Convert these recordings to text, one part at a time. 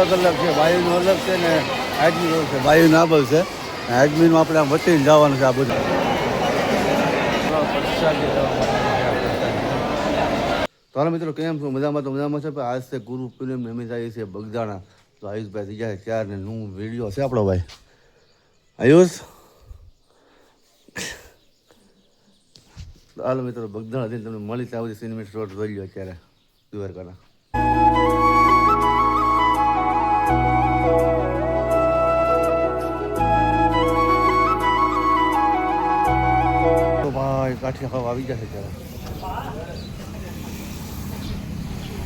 અલગ અલગ છે. બાયુનું અલગ છે ને એડમિન અલગ છે. બાયુ નાબલ છે. એડમિનમાં આપણે આમ વટીને જવાનું છે આ બધું. તો હાલો મિત્રો, કેમ છો? મજામાં તો મજામાં છે. આજ છે ગુરુ પૂનમ ને અમે જઈએ છીએ બગદાણા. તો આયુષભાઈ થઈ જાય ચાર ને નું વિડીયો છે આપણો ભાઈ આયુષ. હાલો મિત્રો, બગદાણા જઈને તમને મળી ત્યાં સુધી સિનેમેટિક શોટ જોઈ લો અત્યારે દ્વારકાના. તો ભાઈ કાઠિયા ખાવા આવી જશે ત્યારે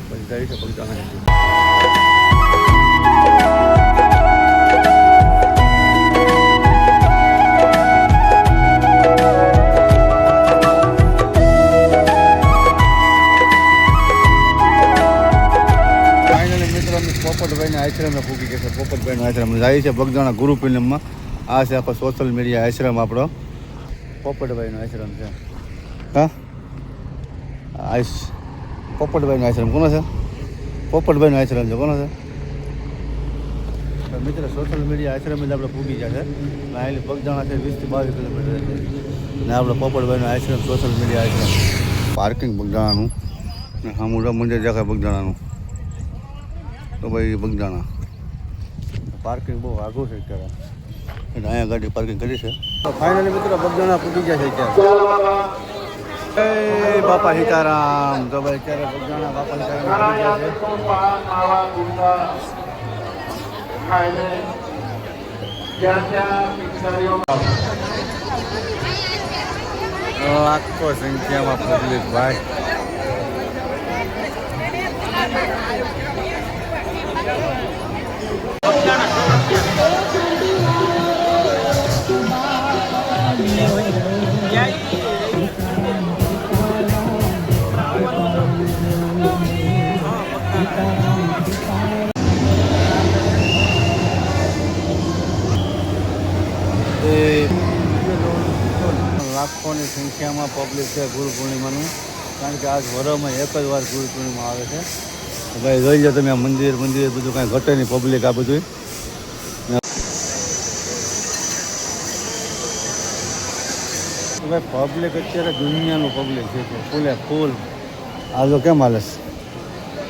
પછી જાય છે બગદાણા. પોપટભાઈના આશ્રમે પૂકી ગયા છે. પોપટભાઈનો આશ્રમ જાય છે બગદાણા ગુરુ પૂનમમાં. આ છે આખો સોશિયલ મીડિયા આશ્રમ આપણો પોપટભાઈનો આશ્રમ છે. હા પોપટભાઈનો આશ્રમ કોનો છે? પોપટભાઈનો આશ્રમ છે. કોનો છે મિત્ર? સોશિયલ મીડિયા આશ્રમ જ આપણે પૂકી ગયા છે. અહીં બગદાણા છે 20 થી 22 કિલોમીટર છે ને આપણે પોપટભાઈનો આશ્રમ સોશિયલ મીડિયા આશ્રમ. પાર્કિંગ બગદાણાનું ને હામુડા મંદિર દેખાય બગદાણાનું. તો ભાઈ બગદાણા પાર્કિંગ બહુ આઘું છે અત્યારે એટલે અહીંયા ગાડી પાર્કિંગ કરી છે. ફાઇનલી મિત્રો બગદાણા પૂકી ગયા છે અત્યારે. એ બાપા સીતારામ. તો ભાઈ અત્યારે બગદાણા બાપા સીતારામ આખો સંખ્યામાં પબ્લિક ભાઈ. લાખોની સંખ્યામાં પબ્લિક છે ગુરુ પૂર્ણિમાનું. કારણ કે આજ વરમાં એક જ વાર ગુરુ પૂર્ણિમા આવે છે. ભાઈ જોઈ લો તમે આ મંદિર બધું કાંઈ ઘટે નહીં પબ્લિક આ બધું. ભાઈ પબ્લિક અત્યારે દુનિયાનું પબ્લિક છે ફૂલે ફૂલ. આ જો કેમ હાલે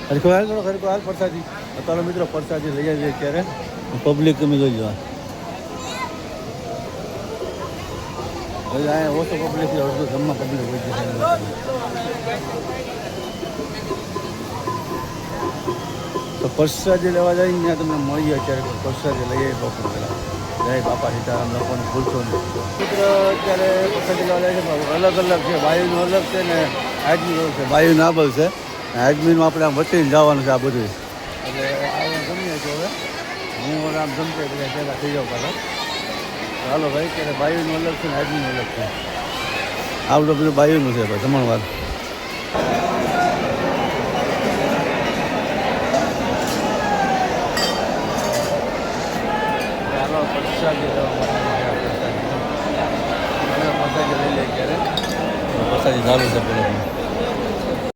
ખરીખો હાલ થોડો ખરીખો હાલ પ્રસાદી. અત્યારે મિત્રો પ્રસાદી લઈ આવીએ અત્યારે પબ્લિક તમે જોઈ લો. અહીંયા ઓછો પબ્લિક છે, અડધું જમવા પબ્લિક હોય છે. તો પ્રસાદી લેવા જાય ત્યાં તમને મળીએ અત્યારે પ્રસાદી લઈએ બપોર પહેલાં. જય બાપા સીતારામ. લોકોને ભૂલશો નહીં મિત્ર. અત્યારે પ્રસાદી લેવા જાય છે અલગ અલગ છે. બાયુનું અલગ છે ને એડમિન અલગ છે. બાયુ નાબલ છે. એડમિનમાં આપણે આમ વટીને જવાનું છે આ બધું. એટલે ગમીએ છીએ હવે હું આમ જમતે બધા પહેલાં થઈ જાઉં પાછા. ચાલો ભાઈ, ત્યારે બાયુનું અલગ છે ને એડમિન અલગ છે. આપણું બધું બાયુનું છે ભાઈ જમણવાર. પ્રસાદી લઈ લે અત્યારે પ્રસાદી ચાલુ છે પેલા.